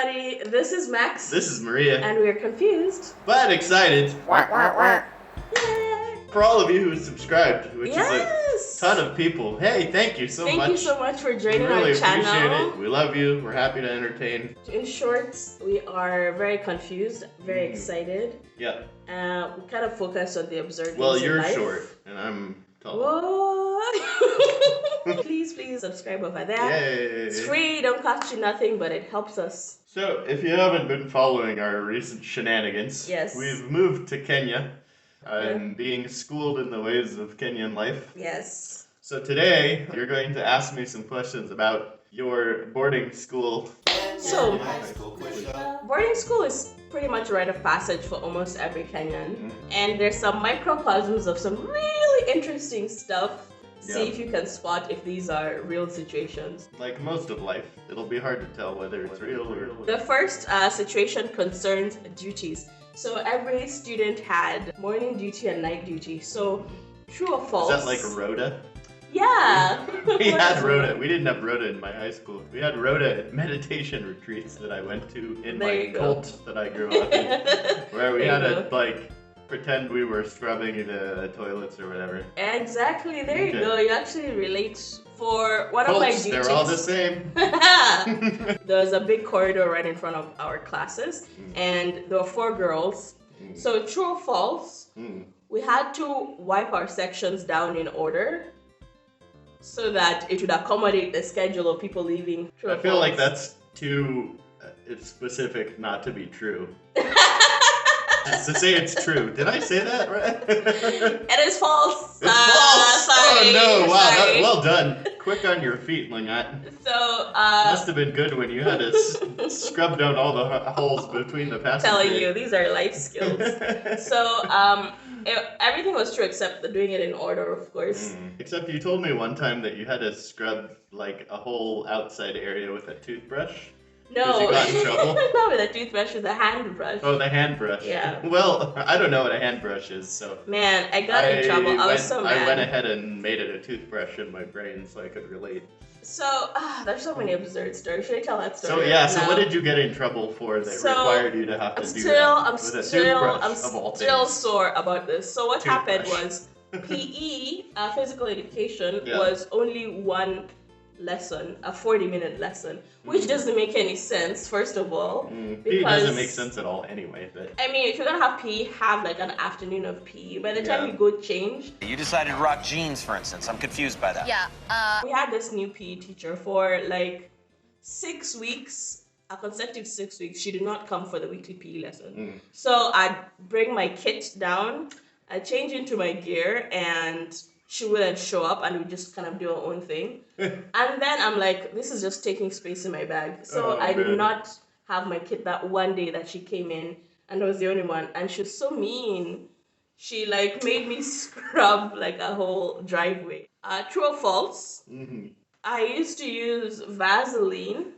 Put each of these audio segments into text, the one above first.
everybody. This is Max. This is Maria. And we're confused. But excited. Yay! For all of you who subscribed, which Yes! is a ton of people. Hey, thank you so much. Thank you so much for joining we really our channel. appreciate it. We love you. We're happy to entertain. In short, we are very confused, very excited. Yeah. We kind of focus on the absurd things Well, in you're life. short, and I'm tall. Whoa! Please subscribe over there. Yay! It's free, don't cost you nothing, but it helps us. So, if you haven't been following our recent shenanigans, Yes. we've moved to Kenya. I'm being schooled in the ways of Kenyan life. Yes. So today, you're going to ask me some questions about your boarding school. So, boarding school is pretty much a rite of passage for almost every Kenyan. And there's some microcosms of some really interesting stuff. See if you can spot if these are real situations. Like most of life, it'll be hard to tell whether it's real or... The first situation concerns duties. So every student had morning duty and night duty. So true or false? Is that like rota? Yeah. We had rota. We didn't have rota in my high school. We had rota at meditation retreats that I went to in my cult that I grew up in. Where we had to like pretend we were scrubbing the toilets or whatever. Exactly. There you go. You actually relate. For one of my duties. They're all the same. There's a big corridor right in front of our classes, and there were 4 girls. So true or false, we had to wipe our sections down in order so that it would accommodate the schedule of people leaving. True or I feel false? like that's too specific not to be true. Just to say it's true. Did I say that right? It is false. It's false. Sorry. Oh no! Wow. Sorry. Well done. Quick on your feet, Lingat. So must have been good when you had to scrub down all the holes between the passengers. Telling you, these are life skills. So everything was true except the doing it in order, of course. Except you told me one time that you had to scrub like a whole outside area with a toothbrush. No, you got in trouble? Not with a toothbrush, with a hand brush. Oh, the hand brush. Yeah. Well, I don't know what a hand brush is, so... Man, I got in trouble. I was so mad. I went ahead and made it a toothbrush in my brain so I could relate. So, there's so many absurd stories. Should I tell that story? So, yeah, so what did you get in trouble for that required you to have to do that? I'm still sore about this. So what happened was PE, physical education, was only one lesson, a 40-minute lesson, which doesn't make any sense, first of all. PE doesn't make sense at all anyway. But I mean, if you're gonna have PE, have like an afternoon of PE. By the time you go change... You decided to rock jeans, for instance. I'm confused by that. Yeah. We had this new PE teacher for like 6 weeks, a consecutive 6 weeks. She did not come for the weekly PE lesson. So I'd bring my kit down, I'd change into my gear, and she wouldn't show up, and we'd just kind of do our own thing. And then I'm like, this is just taking space in my bag. So I did not have my kit that one day that she came in, and I was the only one. And she was so mean. She like made me scrub like a whole driveway. True or false? I used to use Vaseline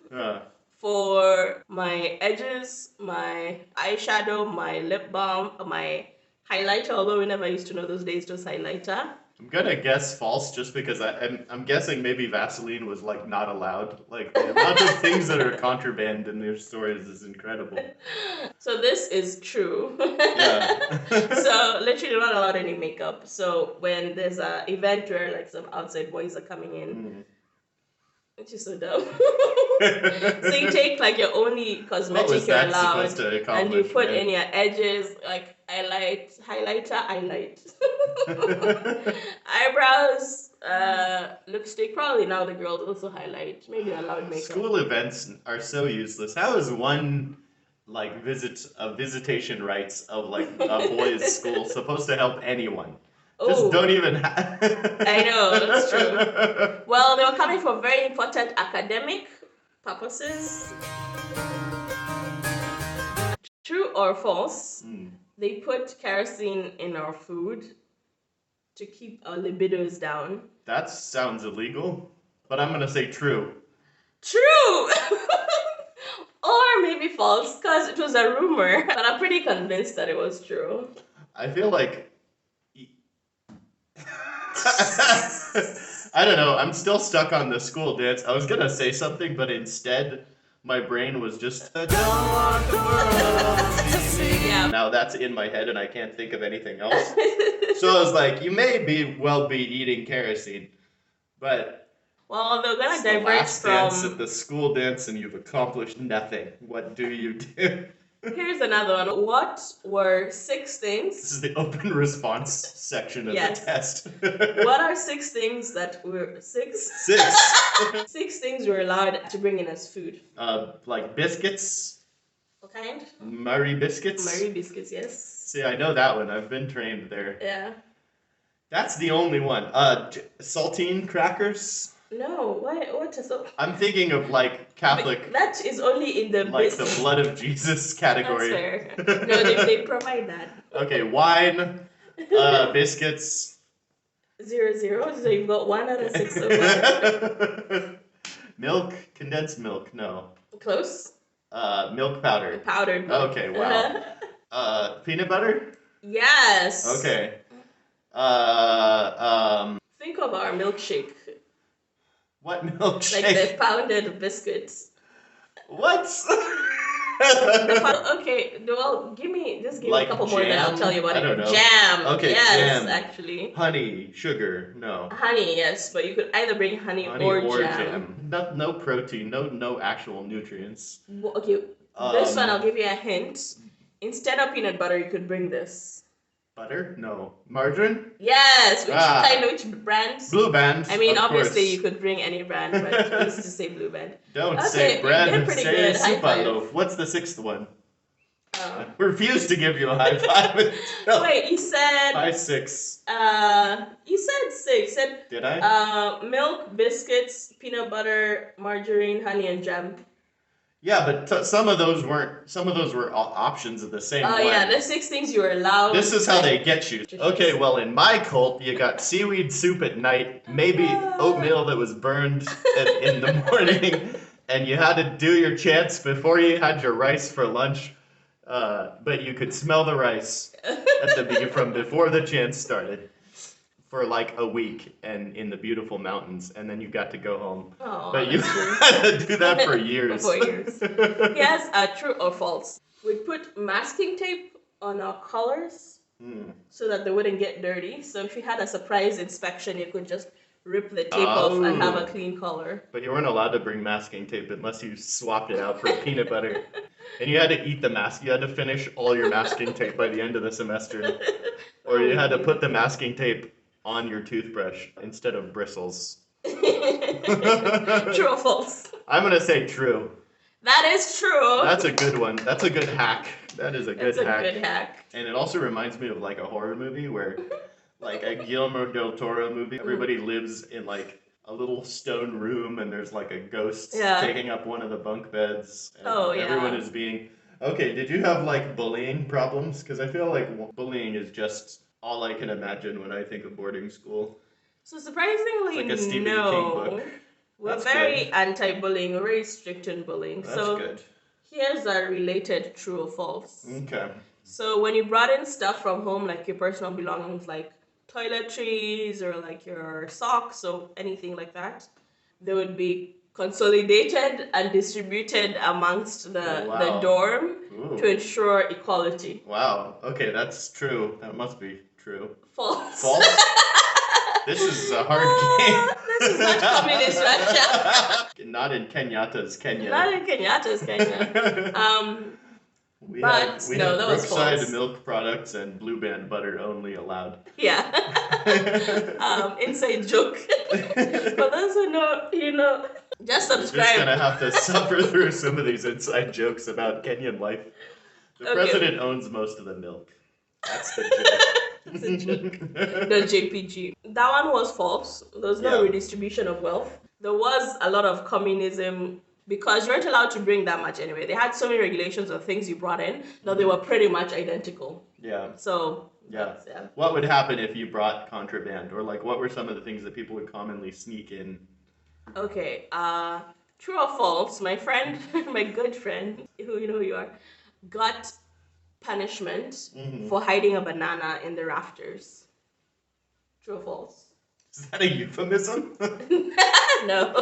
for my edges, my eyeshadow, my lip balm, my highlighter, although we never used to know those days it was highlighter. I'm gonna guess false just because I'm guessing maybe Vaseline was like not allowed. Like the amount of things that are contraband in their stores is incredible. So this is true. Yeah. So literally you're not allowed any makeup. So when there's an event where like some outside boys are coming in, which is so dumb. So you take like your only cosmetic you're allowed, and you put in your edges like highlight. Eyebrows, lipstick. Probably now the girls also highlight. Maybe allowed makeup. School events are so useless. How is one like visitation rights of like a boys' school supposed to help anyone? Just don't even have... I know, that's true. Well, they were coming for very important academic purposes. True or false, they put kerosene in our food to keep our libidos down. That sounds illegal, but I'm gonna say true. True! Or maybe false, because it was a rumor, but I'm pretty convinced that it was true. I feel like... I don't know, I'm still stuck on the school dance. I was gonna say something, but instead my brain was just, I don't want the world to see. Yeah. Now that's in my head and I can't think of anything else. So I was like, you may be eating kerosene, but well, they're gonna it's the diverge last from. dance at the school dance and you've accomplished nothing. What do you do? Here's another one. What were 6 things? This is the open response section of Yes. the test. What are 6 things that were 6? 6. 6 things we're allowed to bring in as food. Like biscuits. What kind? Murray biscuits. Murray biscuits, yes. See, I know that one. I've been trained there. Yeah. That's the only one. Saltine crackers. No, what is so? I'm thinking of like Catholic. That is only in the like the blood of Jesus category. That's fair. No, they provide that. Okay, wine, biscuits. 0-0. So you've got 1 out of 6 so far. Milk, condensed milk. No. Close. Milk powder. Powdered milk. Okay, wow. Peanut butter. Yes. Okay. Think of our milkshake. What milkshake? Like the pounded biscuits. What? Okay, well, give me like a couple jam? more, then I'll tell you about I don't it. know. Jam. Okay, yes, jam. actually. Honey, sugar, no. Honey, yes, but you could either bring honey or jam. No protein, no actual nutrients. Well, okay, this one I'll give you a hint. Instead of peanut butter, you could bring this. Butter? No. Margarine? Yes. Which brand? Blue Band. I mean, of obviously course. you could bring any brand, but let's just say Blue Band. Don't Okay, say bread, you did pretty say good. High soupa five. loaf. What's the 6th one? I refuse to give you a high five. No. Wait, you said. 5, 6. You said 6. You said. Did I? Milk, biscuits, peanut butter, margarine, honey, and jam. Yeah, but some of those were options of the same one. Oh yeah, the 6 things you were allowed. This is how they get you. Okay, well in my cult, you got seaweed soup at night, maybe oatmeal that was burned in the morning, and you had to do your chants before you had your rice for lunch. But you could smell the rice from before the chants started. For like a week and in the beautiful mountains, and then you got to go home. Oh, but you had to do that for years. For years. Yes, true or false? We'd put masking tape on our collars so that they wouldn't get dirty. So if you had a surprise inspection, you could just rip the tape off and have a clean collar. But you weren't allowed to bring masking tape unless you swapped it out for peanut butter. And you had to eat the mask. You had to finish all your masking tape by the end of the semester. Or you had to put the masking tape on your toothbrush instead of bristles. True or false? I'm going to say true. That is true. That's a good one. That's a good hack. That is a good hack. That's a good hack. And it also reminds me of like a horror movie where, like a Guillermo del Toro movie, everybody lives in like a little stone room and there's like a ghost taking up one of the bunk beds. And everyone is being... Okay, did you have like bullying problems? Because I feel like bullying is just... all I can imagine when I think of boarding school. So surprisingly, it's like a Stephen King book. We're very anti-bullying, we're very strict in bullying. That's good. Here's a related true or false. Okay. So when you brought in stuff from home, like your personal belongings, like toiletries or like your socks or anything like that, they would be consolidated and distributed amongst the dorm to ensure equality. Wow. Okay, that's true. That must be true. False. False? This is a hard game. This is not communist Russia. Not in Kenyatta's Kenya. Not in Kenyatta's Kenya. We have that was Brookside false. milk products and Blue Band butter only allowed. Yeah. Inside joke. For those who know, just subscribe. You're just gonna have to suffer through some of these inside jokes about Kenyan life. The president owns most of the milk. That's the joke. That's a joke. The JPG. That one was false. There was no redistribution of wealth. There was a lot of communism because you weren't allowed to bring that much anyway. They had so many regulations of things you brought in that they were pretty much identical. Yeah. So yeah. What would happen if you brought contraband, or like what were some of the things that people would commonly sneak in? Okay. True or false? My friend, my good friend, who you know who you are, got punishment for hiding a banana in the rafters. True or false? Is that a euphemism? No.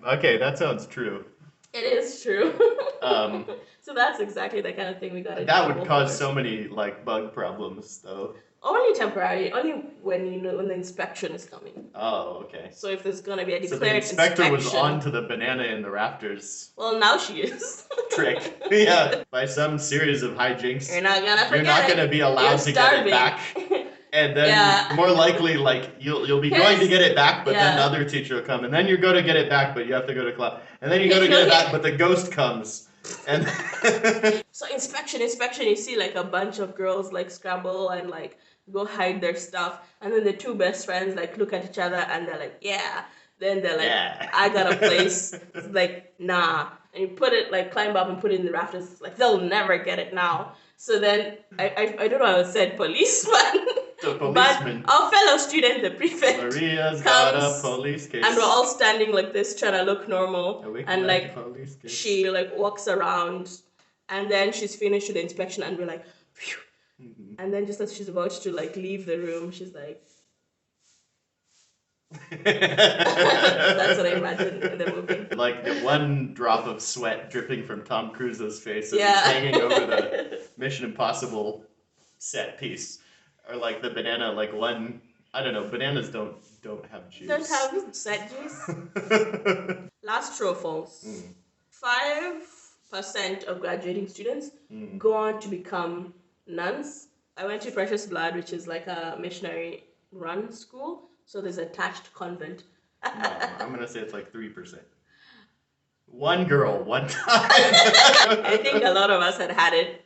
Okay, that sounds true. It is true. Um, So that's exactly the kind of thing we got. That would cause so many like bug problems, though. Only temporary. Only when when the inspection is coming. Oh, okay. So if there's gonna be a declared so the inspector inspection, was on to the banana in the rafters. Well, now she is. Trick. Yeah. By some series of hijinks, You're not gonna forget. You're not gonna be allowed to get it back. And then more likely, like you'll be going to get it back, but then the other teacher will come, and then you go to get it back, but you have to go to class, and then you go to get it back, but the ghost comes, and so inspection. You see like a bunch of girls like scramble and like go hide their stuff, and then the two best friends like look at each other and they're like, yeah. Then they're like, I got a place. It's like, nah. And you put it, like, climb up and put it in the rafters. It's like, they'll never get it now. So then, I don't know how I said policeman. The policeman. But our fellow student, the prefect, Maria's comes, got a police case. and we're all standing like this, trying to look normal. And like, case. she like walks around, and then she's finished with the inspection, and we're like, phew. Mm-hmm. And then just as she's about to like leave the room, she's like, that's what I imagine in the movie. Like the one drop of sweat dripping from Tom Cruise's face as he's hanging over the Mission Impossible set piece. Or like the banana, like one, I don't know, bananas don't have juice. Don't have set juice. Last true or false. 5% of graduating students go on to become nuns. I went to Precious Blood, which is like a missionary run school. So there's an attached convent. No, I'm going to say it's like 3%. One girl, one time. I think a lot of us had it.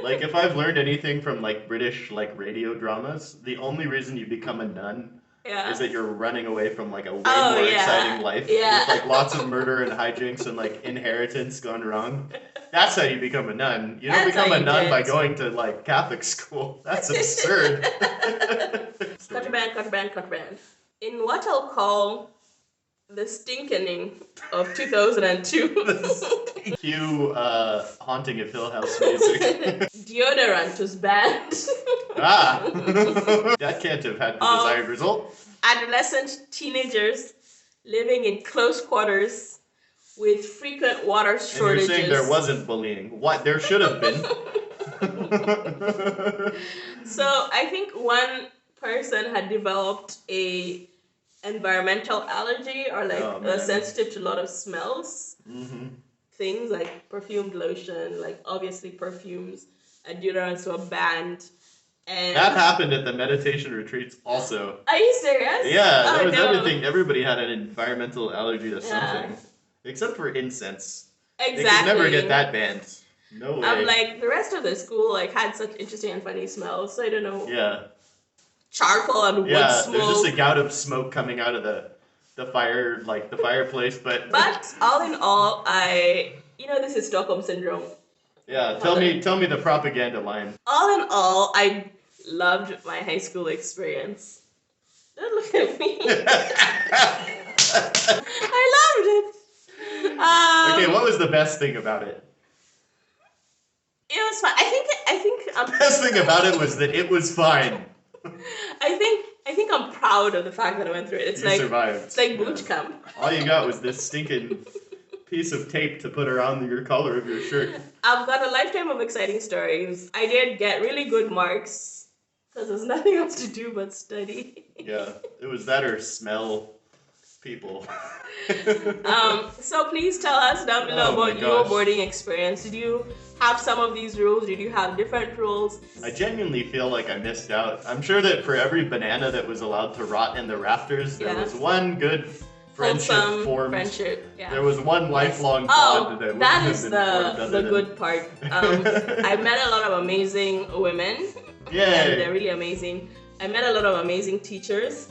Like, if I've learned anything from, like, British, like, radio dramas, the only reason you become a nun is that you're running away from, like, a way more exciting life. With, like, lots of murder and hijinks and, like, inheritance gone wrong. That's how you become a nun. You don't become a nun by going to, like, Catholic school. That's absurd. Contraband. In what I'll call the stinkening of 2002. Cue Haunting of Hill House music. Deodorant was banned. That can't have had the desired result. Adolescent teenagers living in close quarters with frequent water shortages. And you're saying there wasn't bullying. What? There should have been. So I think one person had developed a environmental allergy or like sensitive to a lot of smells. Things like perfumed lotion, like obviously perfumes and deodorants were banned. And that happened at the meditation retreats also. Are you serious? Yeah, that was everything. Everybody had an environmental allergy to something. Except for incense. Exactly. They could never get that banned. No way. I'm like, the rest of the school like had such interesting and funny smells, so I don't know. Yeah. Charcoal and wood smoke. There's just a gout of smoke coming out of the fire, like the fireplace, but all in all, this is Stockholm syndrome. Yeah, tell me the propaganda line. All in all, I loved my high school experience. Don't look at me. I loved it. Okay, what was the best thing about it? It was fun. I think the best thing about it was that it was fine. I think I'm proud of the fact that I went through it. You survived. It's like boot camp. All you got was this stinking piece of tape to put around your collar of your shirt. I've got a lifetime of exciting stories. I did get really good marks because there's nothing else to do but study. Yeah, it was that or smell people. So please tell us down below about your boarding experience. Did you have some of these rules? Did you have different rules? I genuinely feel like I missed out. I'm sure that for every banana that was allowed to rot in the rafters, there was one good friendship formed. Yeah. There was one lifelong bond that is the good part. I met a lot of amazing women. Yay. And they're really amazing. I met a lot of amazing teachers.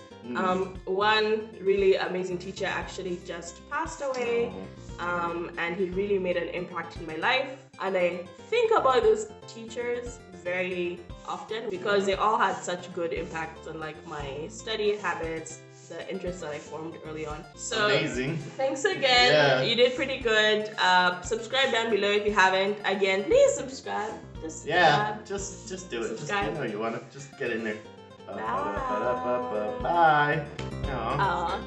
One really amazing teacher actually just passed away, and he really made an impact in my life. And I think about those teachers very often because they all had such good impacts on like my study habits, the interests that I formed early on. So amazing. Thanks again. Yeah. You did pretty good. Subscribe down below if you haven't. Again, please subscribe. Just do it. Subscribe. Just you want to just get in there. Bye. Bye. Aww.